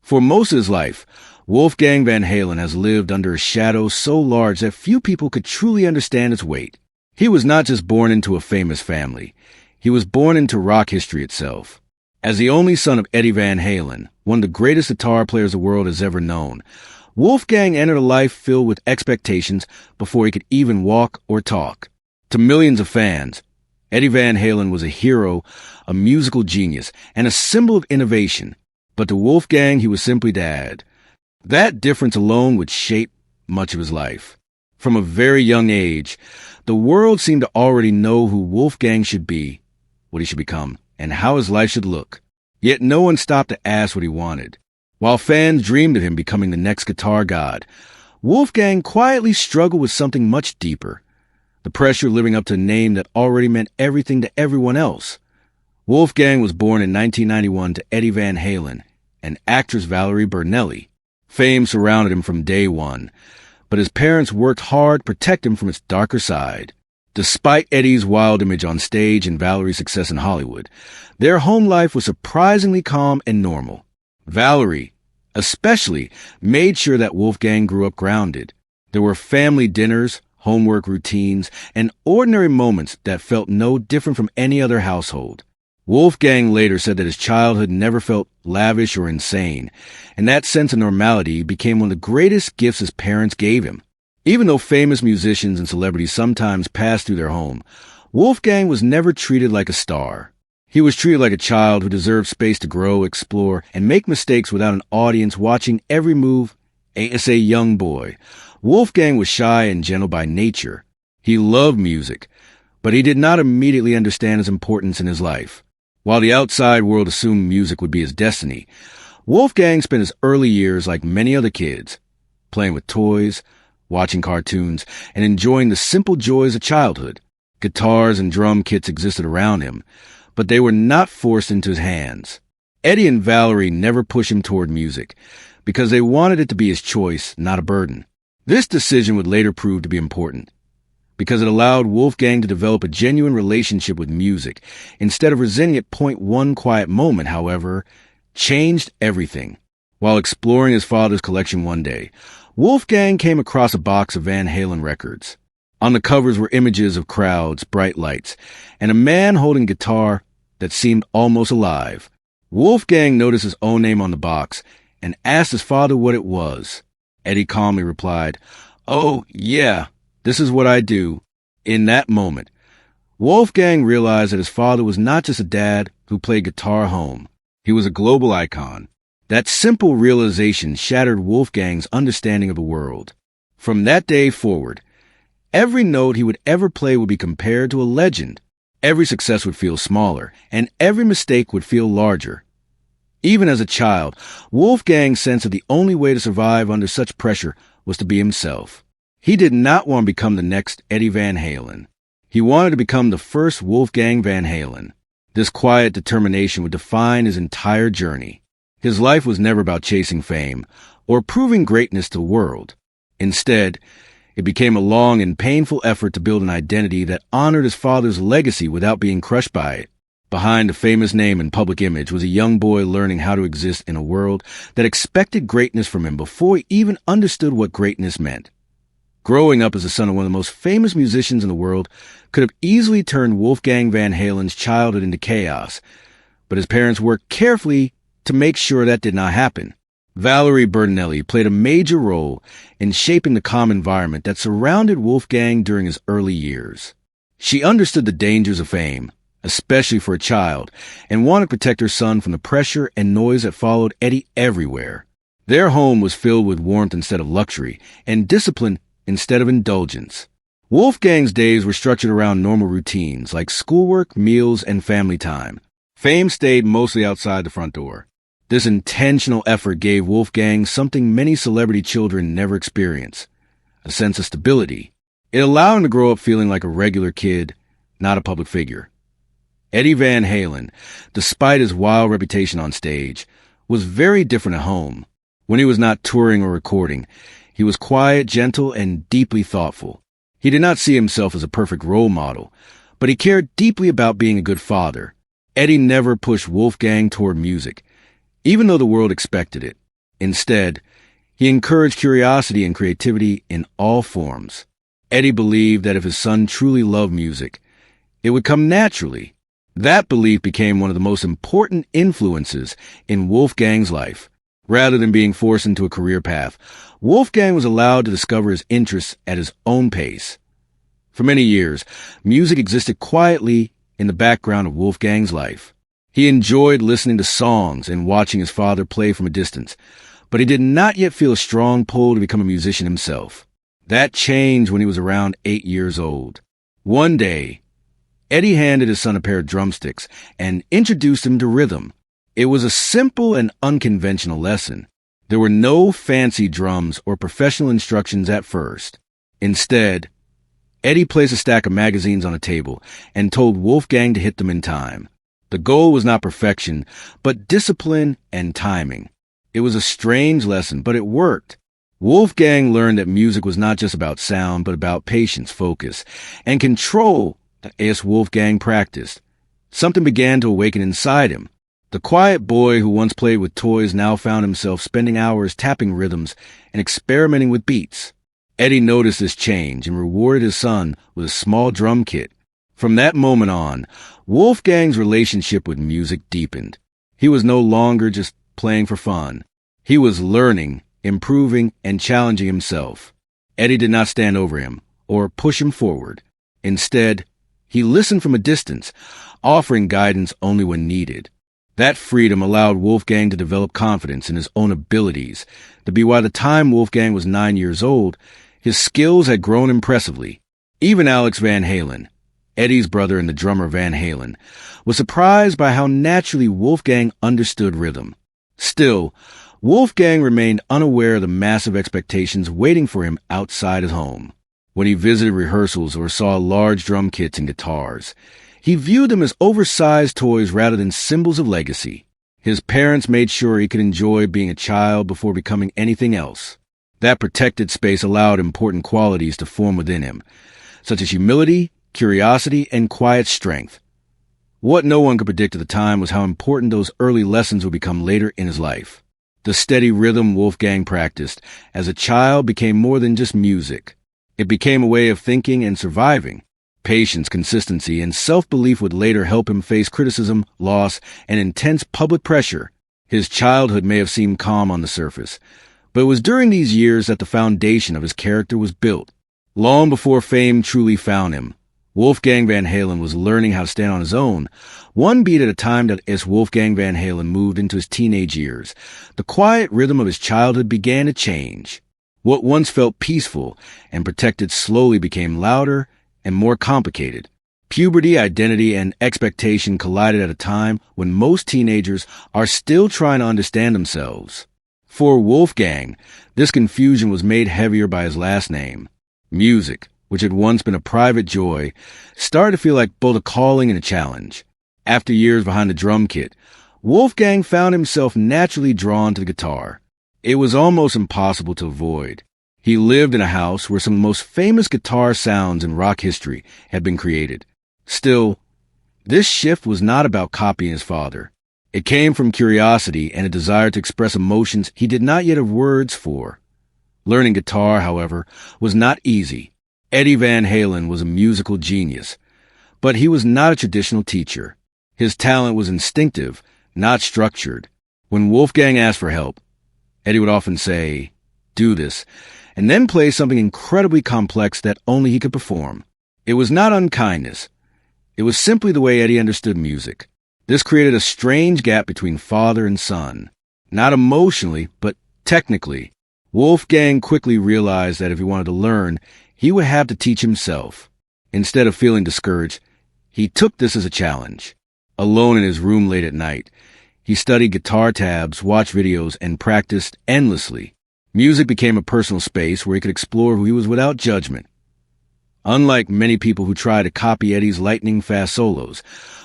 For most of his life, Wolfgang Van Halen has lived under a shadow so large that few people could truly understand its weight. He was not just born into a famous family. He was born into rock history itself. As the only son of Eddie Van Halen, one of the greatest guitar players the world has ever known, Wolfgang entered a life filled with expectations before he could even walk or talk. To millions of fans, Eddie Van Halen was a hero, a musical genius, and a symbol of innovation. But to Wolfgang, he was simply Dad. That difference alone would shape much of his life. From a very young age, the world seemed to already know who Wolfgang should be, what he should become, and how his life should look. Yet no one stopped to ask what he wanted. While fans dreamed of him becoming the next guitar god, Wolfgang quietly struggled with something much deeper: the pressure of living up to a name that already meant everything to everyone else. Wolfgang was born in 1991 to Eddie Van Halen and actress Valerie Bertinelli. Fame surrounded him from day one, but his parents worked hard to protect him from its darker side. Despite Eddie's wild image on stage and Valerie's success in Hollywood, their home life was surprisingly calm and normal. Valerie, especially, made sure that Wolfgang grew up grounded. There were family dinners, homework routines, and ordinary moments that felt no different from any other household. Wolfgang later said that his childhood never felt lavish or insane, and that sense of normality became one of the greatest gifts his parents gave him. Even though famous musicians and celebrities sometimes passed through their home, Wolfgang was never treated like a star. He was treated like a child who deserved space to grow, explore, and make mistakes without an audience watching every move. As a young boy, Wolfgang was shy and gentle by nature. He loved music, but he did not immediately understand its importance in his life. While the outside world assumed music would be his destiny, Wolfgang spent his early years like many other kids, playing with toys, watching cartoons, and enjoying the simple joys of childhood. Guitars and drum kits existed around him, but they were not forced into his hands. Eddie and Valerie never pushed him toward music, because they wanted it to be his choice, not a burden. This decision would later prove to be important, because it allowed Wolfgang to develop a genuine relationship with music. Instead of resenting it, one quiet moment, however, changed everything. While exploring his father's collection one day, Wolfgang came across a box of Van Halen records. On the covers were images of crowds, bright lights, and a man holding a guitar that seemed almost alive. Wolfgang noticed his own name on the box and asked his father what it was. Eddie calmly replied, "Oh, yeah, this is what I do." In that moment, Wolfgang realized that his father was not just a dad who played guitar home. He was a global icon. That simple realization shattered Wolfgang's understanding of the world. From that day forward, every note he would ever play would be compared to a legend. Every success would feel smaller, and every mistake would feel larger. Even as a child, Wolfgang sensed that the only way to survive under such pressure was to be himself. He did not want to become the next Eddie Van Halen. He wanted to become the first Wolfgang Van Halen. This quiet determination would define his entire journey. His life was never about chasing fame or proving greatness to the world. Instead, it became a long and painful effort to build an identity that honored his father's legacy without being crushed by it. Behind a famous name and public image was a young boy learning how to exist in a world that expected greatness from him before he even understood what greatness meant. Growing up as the son of one of the most famous musicians in the world could have easily turned Wolfgang Van Halen's childhood into chaos, but his parents worked carefully to make sure that did not happen. Valerie Bertinelli played a major role in shaping the calm environment that surrounded Wolfgang during his early years. She understood the dangers of fame, especially for a child, and wanted to protect her son from the pressure and noise that followed Eddie everywhere. Their home was filled with warmth instead of luxury, and discipline instead of indulgence. Wolfgang's days were structured around normal routines like schoolwork, meals, and family time. Fame stayed mostly outside the front door. This intentional effort gave Wolfgang something many celebrity children never experience: a sense of stability. It allowed him to grow up feeling like a regular kid, not a public figure. Eddie Van Halen, despite his wild reputation on stage, was very different at home. When he was not touring or recording, he was quiet, gentle, and deeply thoughtful. He did not see himself as a perfect role model, but he cared deeply about being a good father. Eddie never pushed Wolfgang toward music, even though the world expected it. Instead, he encouraged curiosity and creativity in all forms. Eddie believed that if his son truly loved music, it would come naturally. That belief became one of the most important influences in Wolfgang's life. Rather than being forced into a career path, Wolfgang was allowed to discover his interests at his own pace. For many years, music existed quietly in the background of Wolfgang's life. He enjoyed listening to songs and watching his father play from a distance, but he did not yet feel a strong pull to become a musician himself. That changed when he was around 8 years old. One day, Eddie handed his son a pair of drumsticks and introduced him to rhythm. It was a simple and unconventional lesson. There were no fancy drums or professional instructions at first. Instead, Eddie placed a stack of magazines on a table and told Wolfgang to hit them in time. The goal was not perfection, but discipline and timing. It was a strange lesson, but it worked. Wolfgang learned that music was not just about sound, but about patience, focus, and control as Wolfgang practiced. Something began to awaken inside him. The quiet boy who once played with toys now found himself spending hours tapping rhythms and experimenting with beats. Eddie noticed this change and rewarded his son with a small drum kit. From that moment on, Wolfgang's relationship with music deepened. He was no longer just playing for fun. He was learning, improving, and challenging himself. Eddie did not stand over him or push him forward. Instead, he listened from a distance, offering guidance only when needed. That freedom allowed Wolfgang to develop confidence in his own abilities. By the time Wolfgang was 9 years old, his skills had grown impressively. Even Alex Van Halen, Eddie's brother and the drummer Van Halen, was surprised by how naturally Wolfgang understood rhythm. Still, Wolfgang remained unaware of the massive expectations waiting for him outside his home. When he visited rehearsals or saw large drum kits and guitars, he viewed them as oversized toys rather than symbols of legacy. His parents made sure he could enjoy being a child before becoming anything else. That protected space allowed important qualities to form within him, such as humility, curiosity, and quiet strength. What no one could predict at the time was how important those early lessons would become later in his life. The steady rhythm Wolfgang practiced as a child became more than just music. It became a way of thinking and surviving. Patience, consistency, and self-belief would later help him face criticism, loss, and intense public pressure. His childhood may have seemed calm on the surface, but it was during these years that the foundation of his character was built. Long before fame truly found him, Wolfgang Van Halen was learning how to stand on his own, one beat at a time. That as Wolfgang Van Halen moved into his teenage years, the quiet rhythm of his childhood began to change. What once felt peaceful and protected slowly became louder and more complicated. Puberty, identity, and expectation collided at a time when most teenagers are still trying to understand themselves. For Wolfgang, this confusion was made heavier by his last name. Music, which had once been a private joy, started to feel like both a calling and a challenge. After years behind the drum kit, Wolfgang found himself naturally drawn to the guitar. It was almost impossible to avoid. He lived in a house where some of the most famous guitar sounds in rock history had been created. Still, this shift was not about copying his father. It came from curiosity and a desire to express emotions he did not yet have words for. Learning guitar, however, was not easy. Eddie Van Halen was a musical genius, but he was not a traditional teacher. His talent was instinctive, not structured. When Wolfgang asked for help, Eddie would often say, "Do this," and then play something incredibly complex that only he could perform. It was not unkindness. It was simply the way Eddie understood music. This created a strange gap between father and son. Not emotionally, but technically. Wolfgang quickly realized that if he wanted to learn, he would have to teach himself. Instead of feeling discouraged, he took this as a challenge. Alone in his room late at night, he studied guitar tabs, watched videos, and practiced endlessly. Music became a personal space where he could explore who he was without judgment. Unlike many people who try to copy Eddie's lightning-fast solos,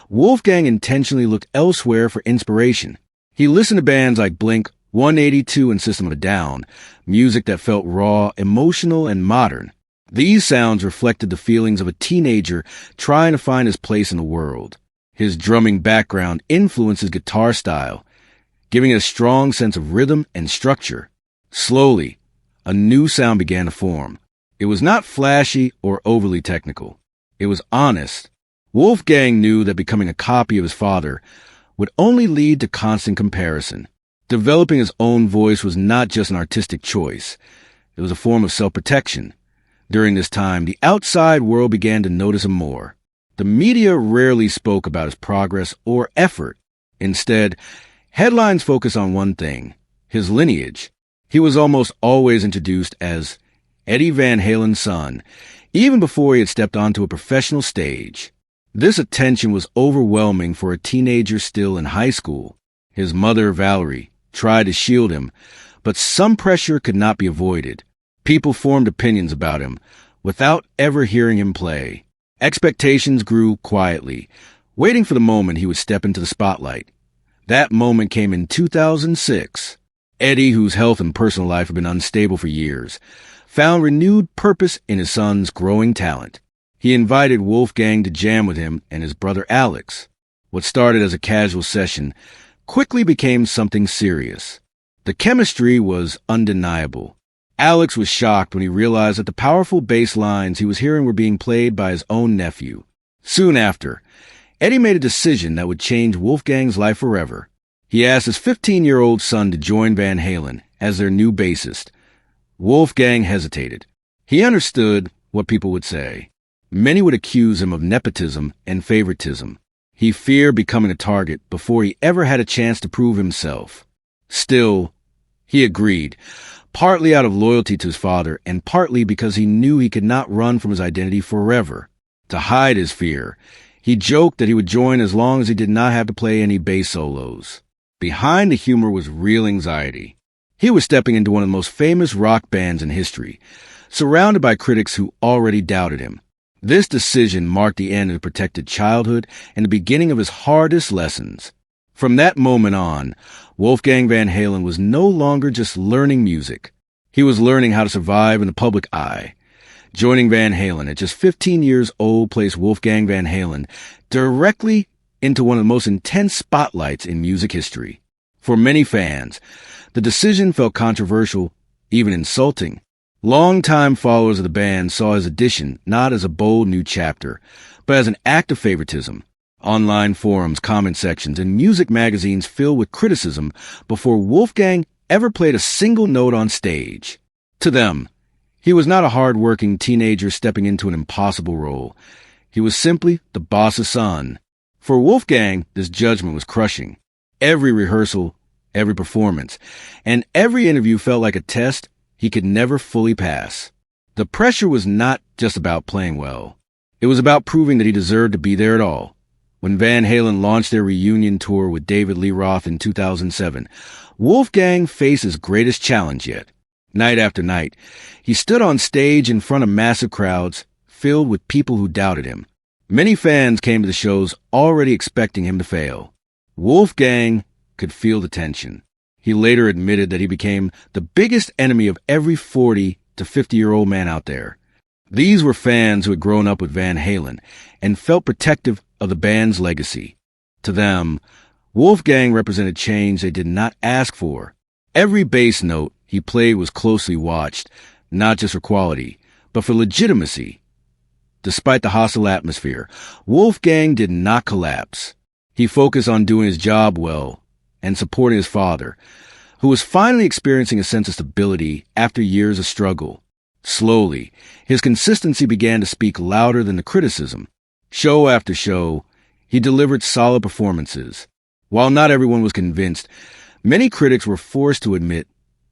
Wolfgang intentionally looked elsewhere for inspiration. He listened to bands like Blink, 182, and System of a Down, music that felt raw, emotional, and modern. These sounds reflected the feelings of a teenager trying to find his place in the world. His drumming background influenced his guitar style, giving it a strong sense of rhythm and structure. Slowly, a new sound began to form. It was not flashy or overly technical. It was honest. Wolfgang knew that becoming a copy of his father would only lead to constant comparison. Developing his own voice was not just an artistic choice. It was a form of self-protection. During this time, the outside world began to notice him more. The media rarely spoke about his progress or effort. Instead, headlines focused on one thing: his lineage. He was almost always introduced as Eddie Van Halen's son, even before he had stepped onto a professional stage. This attention was overwhelming for a teenager still in high school. His mother, Valerie, tried to shield him, but some pressure could not be avoided. People formed opinions about him without ever hearing him play. Expectations grew quietly, waiting for the moment he would step into the spotlight. That moment came in 2006. Eddie, whose health and personal life had been unstable for years, found renewed purpose in his son's growing talent. He invited Wolfgang to jam with him and his brother Alex. What started as a casual session quickly became something serious. The chemistry was undeniable. Alex was shocked when he realized that the powerful bass lines he was hearing were being played by his own nephew. Soon after, Eddie made a decision that would change Wolfgang's life forever. He asked his 15-year-old son to join Van Halen as their new bassist. Wolfgang hesitated. He understood what people would say. Many would accuse him of nepotism and favoritism. He feared becoming a target before he ever had a chance to prove himself. Still, he agreed, partly out of loyalty to his father and partly because he knew he could not run from his identity forever. To hide his fear, he joked that he would join as long as he did not have to play any bass solos. Behind the humor was real anxiety. He was stepping into one of the most famous rock bands in history, surrounded by critics who already doubted him. This decision marked the end of his protected childhood and the beginning of his hardest lessons. From that moment on, Wolfgang Van Halen was no longer just learning music. He was learning how to survive in the public eye. Joining Van Halen at just 15 years old placed Wolfgang Van Halen directly into one of the most intense spotlights in music history. For many fans, the decision felt controversial, even insulting. Longtime followers of the band saw his addition not as a bold new chapter, but as an act of favoritism. Online forums, comment sections, and music magazines filled with criticism before Wolfgang ever played a single note on stage. To them, he was not a hard-working teenager stepping into an impossible role. He was simply the boss's son. For Wolfgang, this judgment was crushing. Every rehearsal, every performance, and every interview felt like a test he could never fully pass. The pressure was not just about playing well. It was about proving that he deserved to be there at all. When Van Halen launched their reunion tour with David Lee Roth in 2007, Wolfgang faced his greatest challenge yet. Night after night, he stood on stage in front of massive crowds filled with people who doubted him. Many fans came to the shows already expecting him to fail. Wolfgang could feel the tension. He later admitted that he became the biggest enemy of every 40 to 50-year-old man out there. These were fans who had grown up with Van Halen and felt protective of the band's legacy. To them, Wolfgang represented change they did not ask for. Every bass note he played was closely watched, not just for quality, but for legitimacy. Despite the hostile atmosphere, Wolfgang did not collapse. He focused on doing his job well and supporting his father, who was finally experiencing a sense of stability after years of struggle. Slowly, his consistency began to speak louder than the criticism. Show after show, he delivered solid performances. While not everyone was convinced, many critics were forced to admit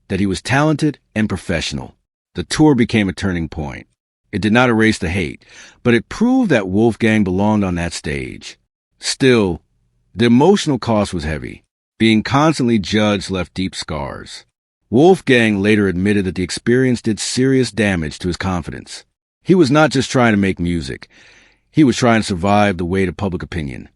that he was talented and professional. The tour became a turning point. It did not erase the hate, but it proved that Wolfgang belonged on that stage. Still, the emotional cost was heavy. Being constantly judged left deep scars. Wolfgang later admitted that the experience did serious damage to his confidence. He was not just trying to make music. He was trying to survive the weight of public opinion.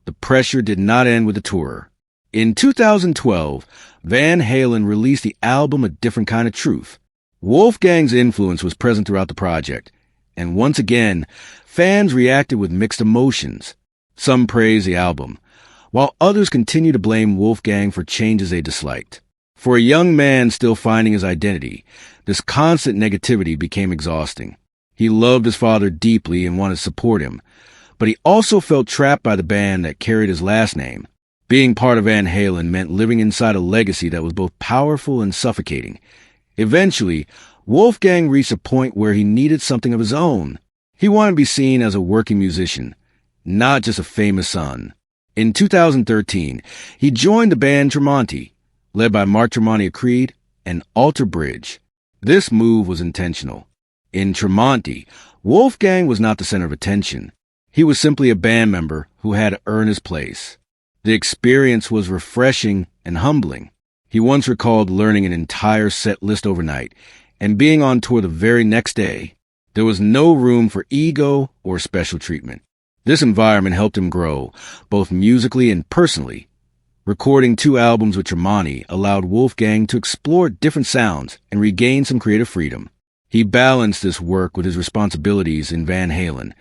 The pressure did not end with the tour. In 2012, Van Halen released the album A Different Kind of Truth. Wolfgang's influence was present throughout the project, and once again, fans reacted with mixed emotions. Some praised the album, while others continued to blame Wolfgang for changes they disliked. For a young man still finding his identity, this constant negativity became exhausting. He loved his father deeply and wanted to support him, but he also felt trapped by the band that carried his last name. Being part of Van Halen meant living inside a legacy that was both powerful and suffocating. Eventually, Wolfgang reached a point where he needed something of his own. He wanted to be seen as a working musician, not just a famous son. In 2013, he joined the band Tremonti, led by Mark Tremonti of Creed and Alter Bridge. This move was intentional. In Tremonti, Wolfgang was not the center of attention. He was simply a band member who had to earn his place. The experience was refreshing and humbling. He once recalled learning an entire set list overnight and being on tour the very next day. There was no room for ego or special treatment. This environment helped him grow, both musically and personally. Recording 2 albums with Tremonti allowed Wolfgang to explore different sounds and regain some creative freedom. He balanced this work with his responsibilities in Van Halen,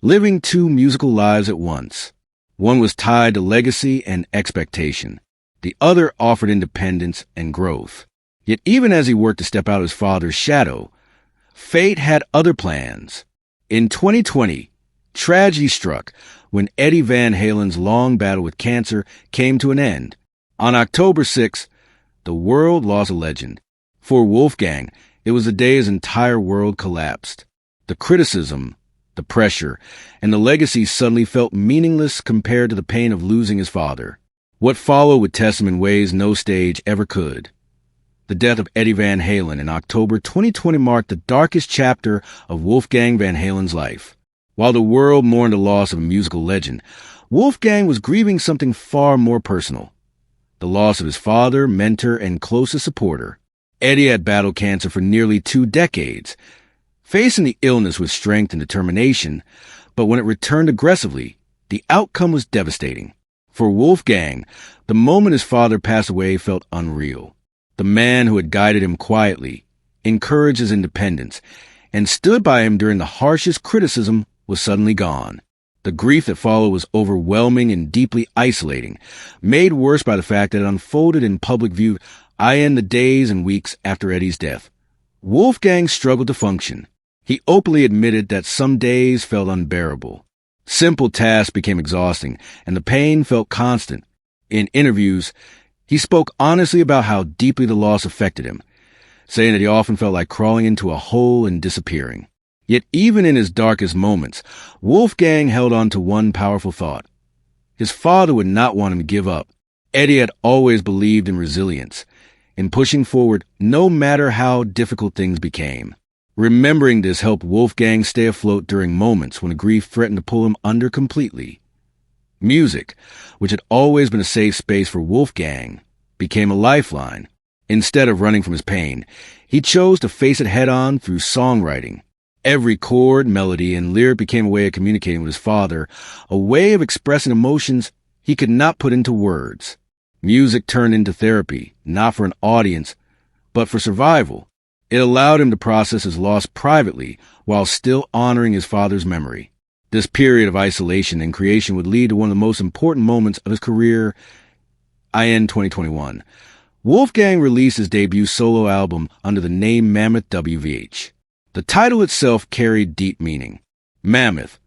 living 2 musical lives at once. One was tied to legacy and expectation. The other offered independence and growth. Yet even as he worked to step out of his father's shadow, fate had other plans. In 2020, tragedy struck when Eddie Van Halen's long battle with cancer came to an end. On October 6th, the world lost a legend. For Wolfgang, it was the day his entire world collapsed. The criticism, the pressure, and the legacy suddenly felt meaningless compared to the pain of losing his father. What followed would test him in ways no stage ever could. The death of Eddie Van Halen in October 2020 marked the darkest chapter of Wolfgang Van Halen's life. While the world mourned the loss of a musical legend, Wolfgang was grieving something far more personal: the loss of his father, mentor, and closest supporter. Eddie had battled cancer for nearly 2 decades, facing the illness with strength and determination, but when it returned aggressively, the outcome was devastating. For Wolfgang, the moment his father passed away felt unreal. The man who had guided him quietly, encouraged his independence, and stood by him during the harshest criticism was suddenly gone. The grief that followed was overwhelming and deeply isolating, made worse by the fact that it unfolded in public view in the days and weeks after Eddie's death. Wolfgang struggled to function. He openly admitted that some days felt unbearable. Simple tasks became exhausting, and the pain felt constant. In interviews, he spoke honestly about how deeply the loss affected him, saying that he often felt like crawling into a hole and disappearing. Yet even in his darkest moments, Wolfgang held on to one powerful thought. His father would not want him to give up. Eddie had always believed in resilience, in pushing forward no matter how difficult things became. Remembering this helped Wolfgang stay afloat during moments when grief threatened to pull him under completely. Music, which had always been a safe space for Wolfgang, became a lifeline. Instead of running from his pain, he chose to face it head-on through songwriting. Every chord, melody, and lyric became a way of communicating with his father, a way of expressing emotions he could not put into words. Music turned into therapy, not for an audience, but for survival. It allowed him to process his loss privately while still honoring his father's memory. This period of isolation and creation would lead to one of the most important moments of his career in 2021. Wolfgang released his debut solo album under the name Mammoth WVH. The title itself carried deep meaning. Mammoth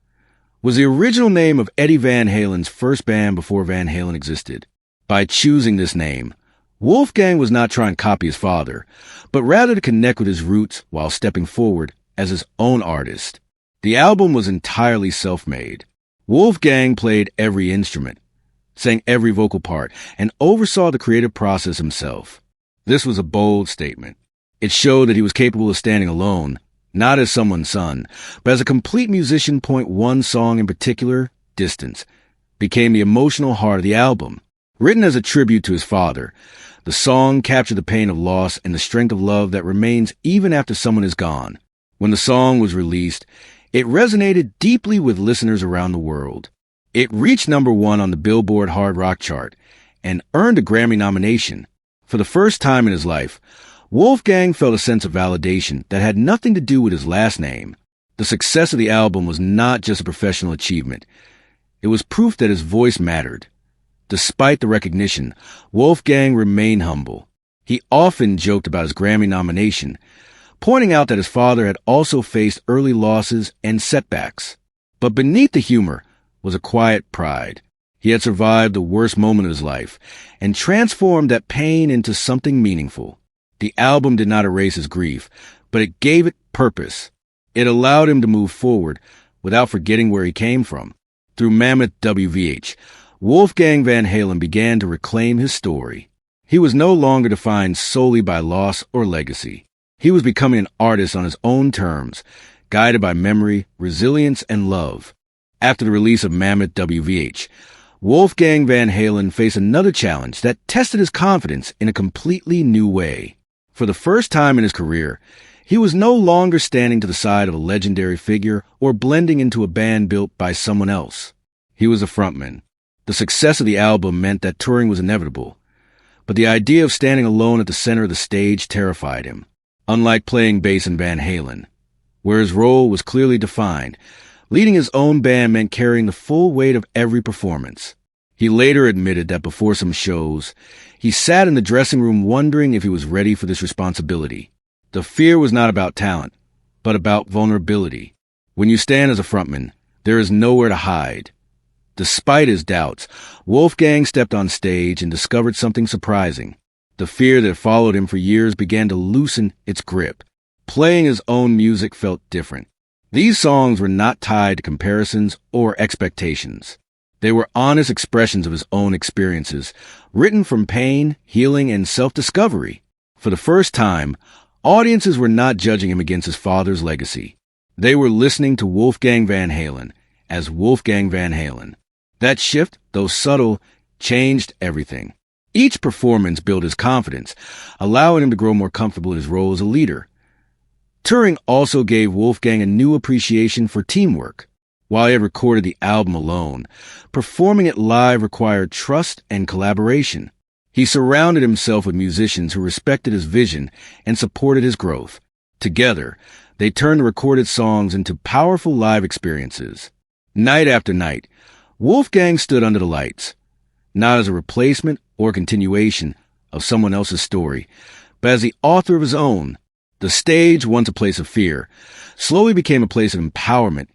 was the original name of Eddie Van Halen's first band before Van Halen existed. By choosing this name, Wolfgang was not trying to copy his father, but rather to connect with his roots while stepping forward as his own artist. The album was entirely self-made. Wolfgang played every instrument, sang every vocal part, and oversaw the creative process himself. This was a bold statement. It showed that he was capable of standing alone, not as someone's son, but as a complete musician. One song in particular, Distance, became the emotional heart of the album. Written as a tribute to his father, the song captured the pain of loss and the strength of love that remains even after someone is gone. When the song was released, it resonated deeply with listeners around the world. It reached #1 on the Billboard Hard Rock chart and earned a Grammy nomination. For the first time in his life, Wolfgang felt a sense of validation that had nothing to do with his last name. The success of the album was not just a professional achievement. It was proof that his voice mattered. Despite the recognition, Wolfgang remained humble. He often joked about his Grammy nomination, pointing out that his father had also faced early losses and setbacks. But beneath the humor was a quiet pride. He had survived the worst moment of his life and transformed that pain into something meaningful. The album did not erase his grief, but it gave it purpose. It allowed him to move forward without forgetting where he came from. Through Mammoth WVH, Wolfgang Van Halen began to reclaim his story. He was no longer defined solely by loss or legacy. He was becoming an artist on his own terms, guided by memory, resilience, and love. After the release of Mammoth WVH, Wolfgang Van Halen faced another challenge that tested his confidence in a completely new way. For the first time in his career, he was no longer standing to the side of a legendary figure or blending into a band built by someone else. He was a frontman. The success of the album meant that touring was inevitable, but the idea of standing alone at the center of the stage terrified him. Unlike playing bass in Van Halen, where his role was clearly defined, leading his own band meant carrying the full weight of every performance. He later admitted that before some shows, he sat in the dressing room wondering if he was ready for this responsibility. The fear was not about talent, but about vulnerability. When you stand as a frontman, there is nowhere to hide. Despite his doubts, Wolfgang stepped on stage and discovered something surprising. The fear that followed him for years began to loosen its grip. Playing his own music felt different. These songs were not tied to comparisons or expectations. They were honest expressions of his own experiences, written from pain, healing, and self-discovery. For the first time, audiences were not judging him against his father's legacy. They were listening to Wolfgang Van Halen as Wolfgang Van Halen. That shift, though subtle, changed everything. Each performance built his confidence, allowing him to grow more comfortable in his role as a leader. Touring also gave Wolfgang a new appreciation for teamwork. While he had recorded the album alone, performing it live required trust and collaboration. He surrounded himself with musicians who respected his vision and supported his growth. Together, they turned the recorded songs into powerful live experiences. Night after night, Wolfgang stood under the lights, not as a replacement or continuation of someone else's story, but as the author of his own. The stage, once a place of fear, slowly became a place of empowerment.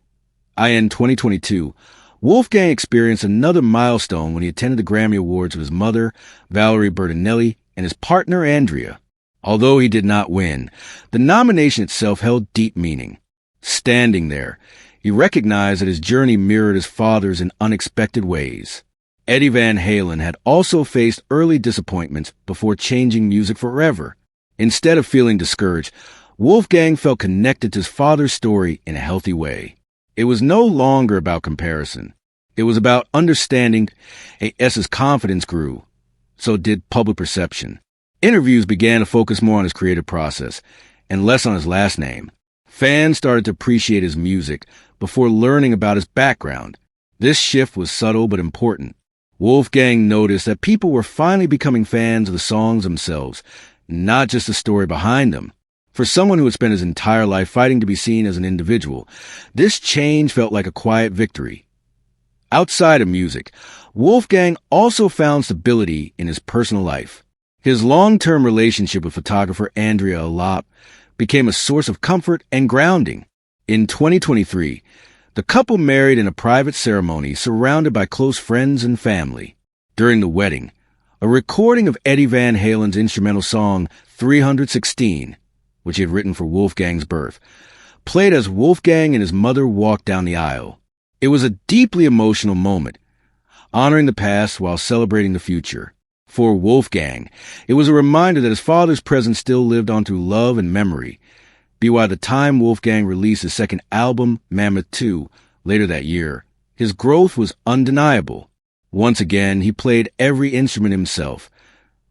In 2022, Wolfgang experienced another milestone when he attended the Grammy Awards with his mother, Valerie Bertinelli, and his partner, Andrea. Although he did not win, the nomination itself held deep meaning. Standing there, he recognized that his journey mirrored his father's in unexpected ways. Eddie Van Halen had also faced early disappointments before changing music forever. Instead of feeling discouraged, Wolfgang felt connected to his father's story in a healthy way. It was no longer about comparison. It was about understanding. As his confidence grew, so did public perception. Interviews began to focus more on his creative process and less on his last name. Fans started to appreciate his music before learning about his background. This shift was subtle but important. Wolfgang noticed that people were finally becoming fans of the songs themselves, not just the story behind them. For someone who had spent his entire life fighting to be seen as an individual, this change felt like a quiet victory. Outside of music, Wolfgang also found stability in his personal life. His long-term relationship with photographer Andrea Alap became a source of comfort and grounding. In 2023, the couple married in a private ceremony surrounded by close friends and family. During the wedding, a recording of Eddie Van Halen's instrumental song 316, which he had written for Wolfgang's birth, played as Wolfgang and his mother walked down the aisle. It was a deeply emotional moment, honoring the past while celebrating the future. For Wolfgang, it was a reminder that his father's presence still lived on through love and memory. By the time Wolfgang released his second album, Mammoth 2, later that year, his growth was undeniable. Once again, he played every instrument himself,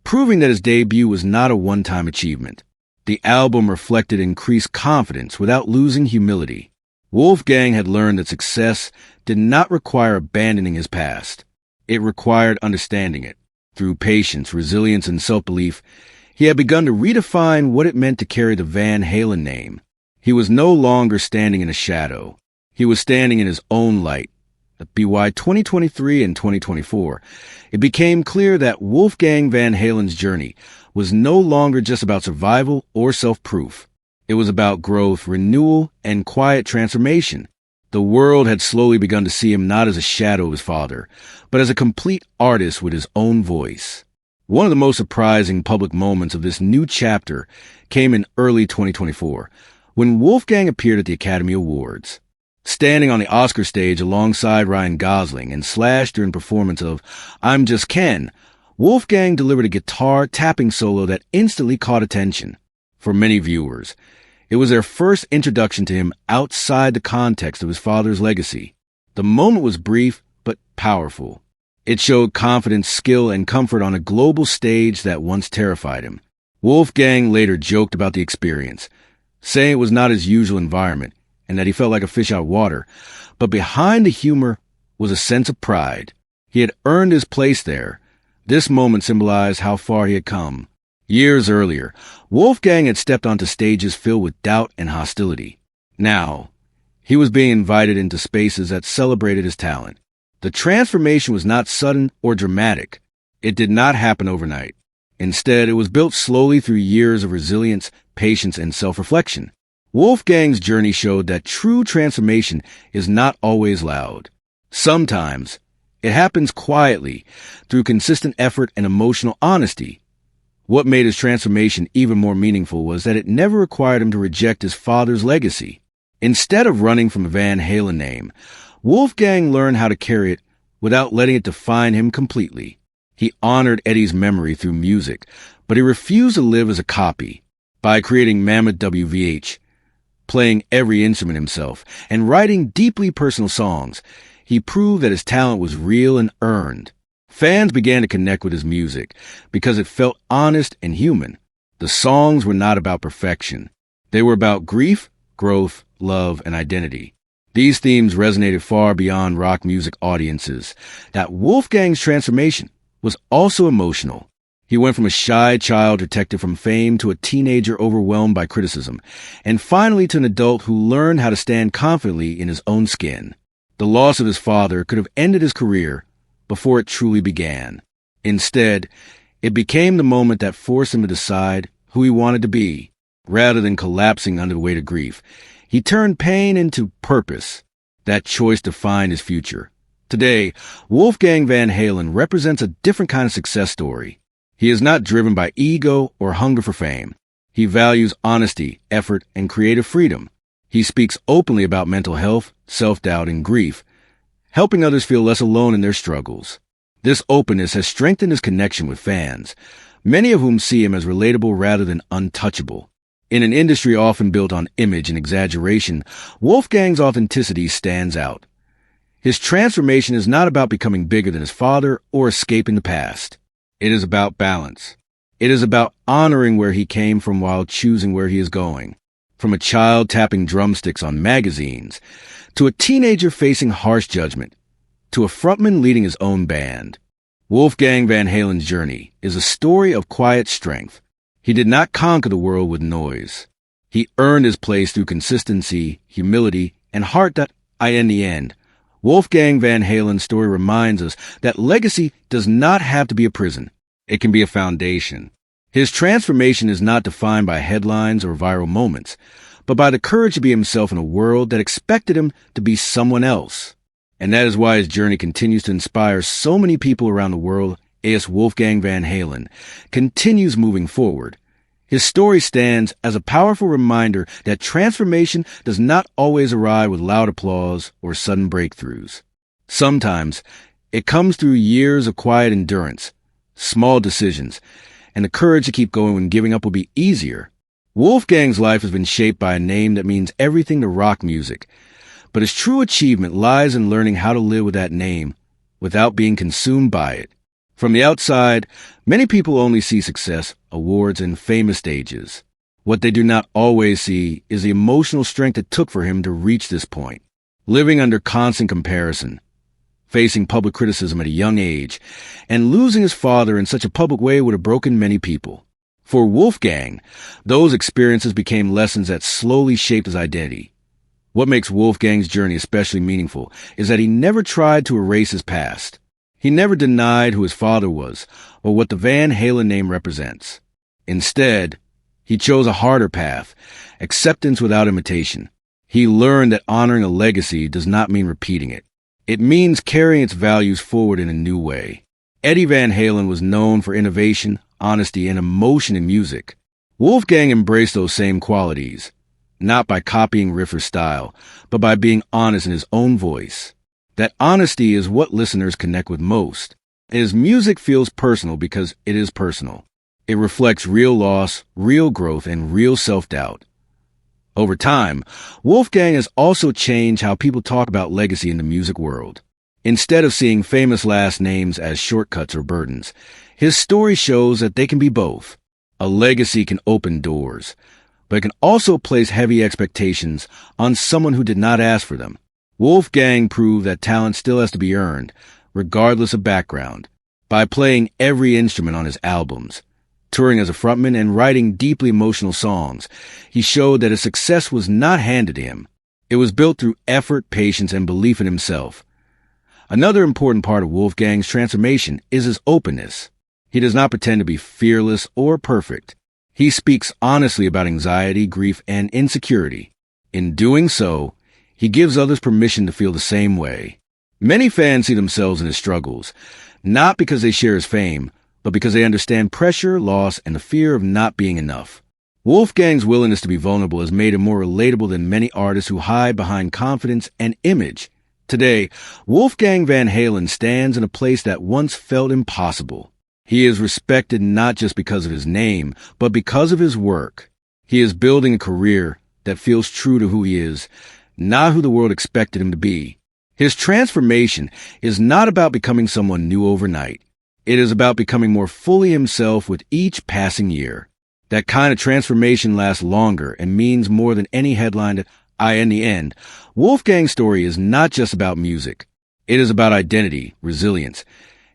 proving that his debut was not a one-time achievement. The album reflected increased confidence without losing humility. Wolfgang had learned that success did not require abandoning his past. It required understanding it. Through patience, resilience, and self-belief, he had begun to redefine what it meant to carry the Van Halen name. He was no longer standing in a shadow. He was standing in his own light, by 2023 and 2024, it became clear that Wolfgang Van Halen's journey was no longer just about survival or self-proof. It was about growth, renewal, and quiet transformation. The world had slowly begun to see him not as a shadow of his father, but as a complete artist with his own voice. One of the most surprising public moments of this new chapter came in early 2024, when Wolfgang appeared at the Academy Awards. Standing on the Oscar stage alongside Ryan Gosling and Slash during performance of I'm Just Ken, Wolfgang delivered a guitar tapping solo that instantly caught attention. For many viewers, it was their first introduction to him outside the context of his father's legacy. The moment was brief but powerful. It showed confidence, skill, and comfort on a global stage that once terrified him. Wolfgang later joked about the experience, saying it was not his usual environment and that he felt like a fish out of water, but behind the humor was a sense of pride. He had earned his place there. This moment symbolized how far he had come. Years earlier, Wolfgang had stepped onto stages filled with doubt and hostility. Now, he was being invited into spaces that celebrated his talent. The transformation was not sudden or dramatic. It did not happen overnight. Instead, it was built slowly through years of resilience, patience, and self-reflection. Wolfgang's journey showed that true transformation is not always loud. Sometimes, it happens quietly, through consistent effort and emotional honesty. What made his transformation even more meaningful was that it never required him to reject his father's legacy. Instead of running from the Van Halen name, Wolfgang learned how to carry it without letting it define him completely. He honored Eddie's memory through music, but he refused to live as a copy. By creating Mammoth WVH, playing every instrument himself, and writing deeply personal songs, he proved that his talent was real and earned. Fans began to connect with his music because it felt honest and human. The songs were not about perfection. They were about grief, growth, love, and identity. These themes resonated far beyond rock music audiences. That Wolfgang's transformation was also emotional. He went from a shy child protected from fame to a teenager overwhelmed by criticism, and finally to an adult who learned how to stand confidently in his own skin. The loss of his father could have ended his career before it truly began. Instead, it became the moment that forced him to decide who he wanted to be. Rather than collapsing under the weight of grief, he turned pain into purpose. That choice defined his future. Today, Wolfgang Van Halen represents a different kind of success story. He is not driven by ego or hunger for fame. He values honesty, effort, and creative freedom. He speaks openly about mental health, self-doubt, and grief, helping others feel less alone in their struggles. This openness has strengthened his connection with fans, many of whom see him as relatable rather than untouchable. In an industry often built on image and exaggeration, Wolfgang's authenticity stands out. His transformation is not about becoming bigger than his father or escaping the past. It is about balance. It is about honoring where he came from while choosing where he is going. From a child tapping drumsticks on magazines, to a teenager facing harsh judgment, to a frontman leading his own band. Wolfgang Van Halen's journey is a story of quiet strength. He did not conquer the world with noise. He earned his place through consistency, humility, and heart that, in the end, Wolfgang Van Halen's story reminds us that legacy does not have to be a prison. It can be a foundation. His transformation is not defined by headlines or viral moments, but by the courage to be himself in a world that expected him to be someone else. And that is why his journey continues to inspire so many people around the world as Wolfgang Van Halen continues moving forward. His story stands as a powerful reminder that transformation does not always arrive with loud applause or sudden breakthroughs. Sometimes, it comes through years of quiet endurance, small decisions, and the courage to keep going when giving up will be easier. Wolfgang's life has been shaped by a name that means everything to rock music, but his true achievement lies in learning how to live with that name without being consumed by it. From the outside, many people only see success, awards, and famous stages. What they do not always see is the emotional strength it took for him to reach this point. Living under constant comparison, facing public criticism at a young age, and losing his father in such a public way would have broken many people. For Wolfgang, those experiences became lessons that slowly shaped his identity. What makes Wolfgang's journey especially meaningful is that he never tried to erase his past. He never denied who his father was or what the Van Halen name represents. Instead, he chose a harder path, acceptance without imitation. He learned that honoring a legacy does not mean repeating it. It means carrying its values forward in a new way. Eddie Van Halen was known for innovation, honesty, and emotion in music. Wolfgang embraced those same qualities, not by copying riff or style, but by being honest in his own voice. That honesty is what listeners connect with most. His music feels personal because it is personal. It reflects real loss, real growth, and real self-doubt. Over time, Wolfgang has also changed how people talk about legacy in the music world. Instead of seeing famous last names as shortcuts or burdens, his story shows that they can be both. A legacy can open doors, but it can also place heavy expectations on someone who did not ask for them. Wolfgang proved that talent still has to be earned, regardless of background, by playing every instrument on his albums. Touring as a frontman and writing deeply emotional songs, he showed that his success was not handed to him. It was built through effort, patience, and belief in himself. Another important part of Wolfgang's transformation is his openness. He does not pretend to be fearless or perfect. He speaks honestly about anxiety, grief, and insecurity. In doing so, he gives others permission to feel the same way. Many fans see themselves in his struggles, not because they share his fame, but because they understand pressure, loss, and the fear of not being enough. Wolfgang's willingness to be vulnerable has made him more relatable than many artists who hide behind confidence and image. Today, Wolfgang Van Halen stands in a place that once felt impossible. He is respected not just because of his name, but because of his work. He is building a career that feels true to who he is, not who the world expected him to be. His transformation is not about becoming someone new overnight. It is about becoming more fully himself with each passing year. That kind of transformation lasts longer and means more than any headline that in the end, Wolfgang's story is not just about music. It is about identity, resilience,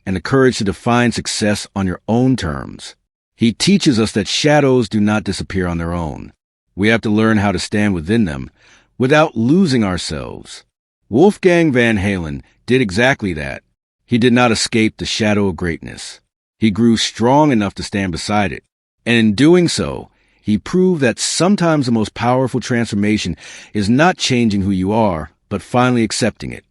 and the courage to define success on your own terms. He teaches us that shadows do not disappear on their own. We have to learn how to stand within them without losing ourselves. Wolfgang Van Halen did exactly that. He did not escape the shadow of greatness. He grew strong enough to stand beside it. And in doing so, he proved that sometimes the most powerful transformation is not changing who you are, but finally accepting it.